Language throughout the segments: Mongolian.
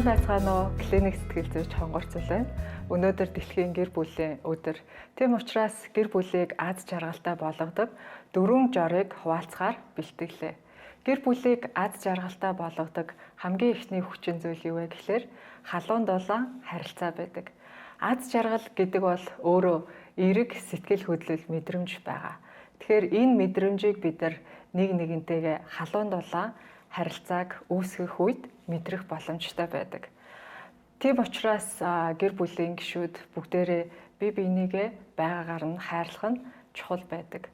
Сайн байцгаана уу? Клиник сэтгэл зүйч Хонгорцол байна. Өнөөдөр дэлхийн гэр бүлийн өдөр. Тийм учраас гэр бүлийг аз жаргалтай болгодог 4 жорыг хуваалцахаар бэлтгэлээ. Гэр бүлийг аз жаргалтай болгодог хамгийн ихний хүчин зүйл юу вэ гэхээр халуун дулаан харилцаа байдаг. Аз жаргал гэдэг бол өөрөө эерэг сэтгэл хөдлөл мэдрэмж байгаа. Тэгэхээр энэ мэдрэмжийг бид нар нэг нэгнтэйгээ халуун дулаан харилцааг үүсгэх үед мэдрэх боломжтой байдаг. Тийм учраас гэр бүлийн гишүүд бүгдээрээ бие биенийгээ байгаагаар нь хайрлах нь чухал байдаг.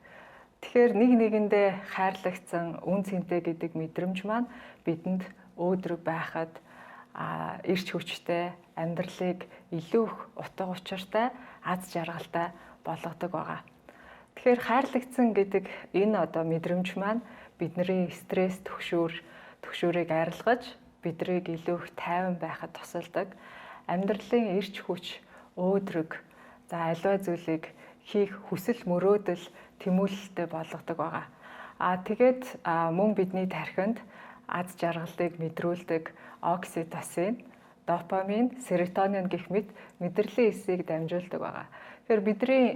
Тэгэхээр нэг нэгэндээ хайрлагдсан үн цэнтэй гэдэг мэдрэмж маань бидэнд өөдрөг байхад эрч хүчтэй, амьдралыг илүү их утга учиртай, аз жаргалтай болгодог байгаа. Тэгэхээр хайрлагдсан гэдэг энэ мэдрэмж маань бидний стресс төгшөөрийг арилгаж бидрийг илүү их тайван байхад тусалдаг. Амьдралын эрч хүч, өөдрөг, аливаа зүйлийг хийх хүсэл мөрөөдөл тэмүүлэлтэй болгодог байгаа. Тэгээд мөн бидний тархинд аз жаргалыг мэдрүүлдэг окситоцин, допамин, серотонин гэх мэт мэдрэлийн эсийг дамжуулдаг байгаа. Тэгэхээр бидний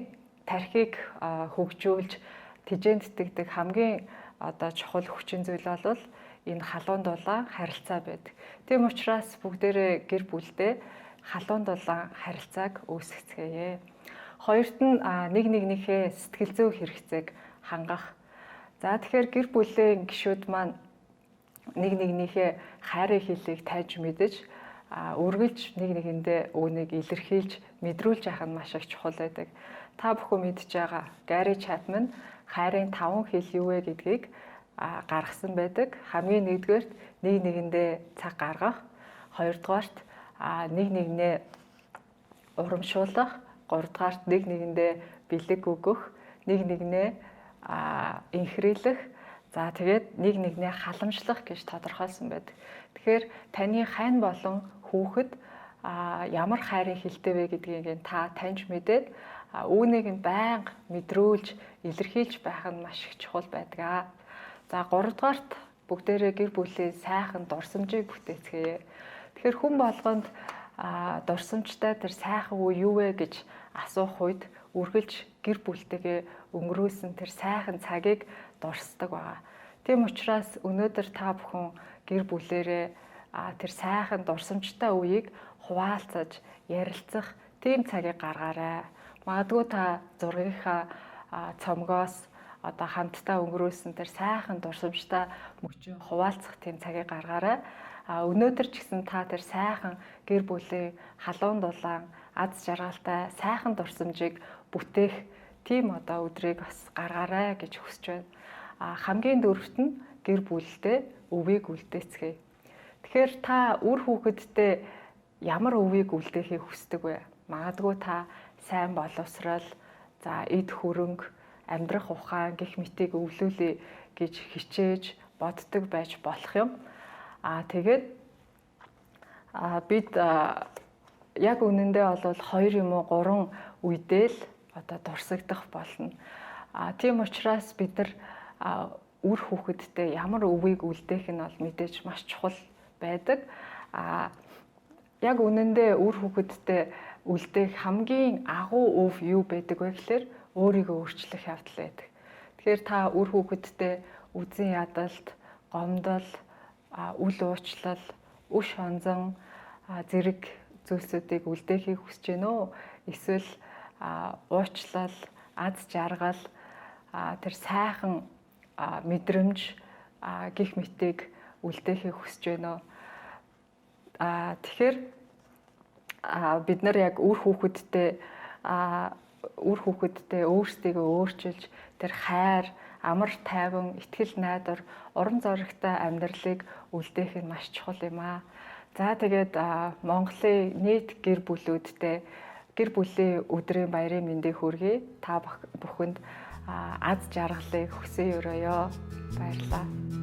тархийг хөгжүүлж тэжээнддэгдэг хамгийн чухал хүчин зүйл бол энэ халуун дулаан харилцаа байдаг. Тийм учраас бүгдээрээ гэр бүлдээ халуун дулаан харилцааг үүсгэцгээе. Хоёрт нь нэг нэгнийхээ сэтгэл зүй хэрэгцээг хангах. Тэгэхээр гэр бүлийн гишүүд маань нэг нэгнийхээ хайрын хэлийг тайлж мэдэж үргэлж нэг нэгэндээ үүнийг илэрхийлж мэдрүүлж явах нь маш их чухал байдаг. Та бүхэн мэдж байгаа Гарри Чапман хайрын 5 хэл юу вэ гэдгийг гаргасан байдаг. Хамгийн нэгдүгээрт нэг нэгэндээ цаг гаргах, хоёрдугаарт нэг нэгнээ урамшуулах, гуравдугаарт нэг нэгэндээ бэлэг өгөх, нэг нэгнээ инхрийлэх, тэгээд нэг нэгнээ халамжлах гэж тодорхойлсон байдаг. Тэгэхээр таны хань болон хүүхэд ямар хайрын хэлтэй вэ гэдгийг та таньж мэдээд үүнийг нь байнга мэдрүүлж, илэрхийлж байх нь маш их чухал байдаг. Гуравдугаарт бүгдээрээ гэр бүлийн сайхан дурсамжийг бүтээцгээе. Тэгэхээр хүн болгонд дурсамжтай тэр сайхан үе юу вэ гэж асуух үед үргэлж гэр бүлтэйгээ өнгөрөөсөн тэр сайхан цагийг дурсдаг байгаа. Тийм учраас өнөөдөр та бүхэн гэр бүлээрээ тэр сайхан дурсамжтай үеийг хуваалцаж, ярилцах тийм цагийг гаргаарай. Магадгүй та зургийнхаа цомгоос хамтдаа өнгөрөөсөн тэр сайхан дурсамжтай мөчөө хуваалцах тийм цагийг гаргаарай. Өнөөдөр ч гэсэн та тэр сайхан гэр бүлийн халуун дулаан аз жаргалтай сайхан дурсамжийг бүтээх тийм өдрийг бас гаргаарай гэж хүсэж байна. Хамгийн дөрөвт нь гэр бүлдээ өвийг үлдээцгээе. Тэгэхээр та үр хүүхэдтэй ямар өвийг үлдээхийг хүсдэг вэ? Магадгүй та сайн боловсрал, эд хөрөнгө, амьдрах ухаан гэх мэтийг өвлүүлэе гэж хичээж боддог байж болох юм. Тэгээд бид яг үнэндээ бол 2 юм уу 3 үедээ л дурсагдах болно. Тийм учраас бид нар үр хүүхэдтэй ямар өвийг үлдээх нь бол мэдээж маш чухал байдаг. Яг үнэндээ үр хүүхэдтэй үлдээх хамгийн агуу өв юу байдаг вэ гэхээр өөрийгөө өөрчлөх явдал байдаг. Тэгэхээр та үр хүүхэдтэй үзэн ядалт, гомдол, үл уучлал, үш хонзон зэрэг зүйлсүүдийг үлдээхийг хүсэж байна уу? Эсвэл уучлал, аз жаргал, тэр сайхан мэдрэмж гих мэтийг үлдээхийг хүсэж байна уу? Тэгэхээр бид нар яг үр хүүхэдтэй өөрсдийгөө өөрчилж тэр хайр, амар тайван, итгэл найдвар, урам зоригтой амьдралыг үлдээх нь маш чухал юм аа. Тэгээд Монголын нийт гэр бүлүүдтэй гэр бүлийн өдрийн баярын мэндийг хүргэе. Та бүхэнд аз жаргалыг хүсье өрөөё. Баярлалаа.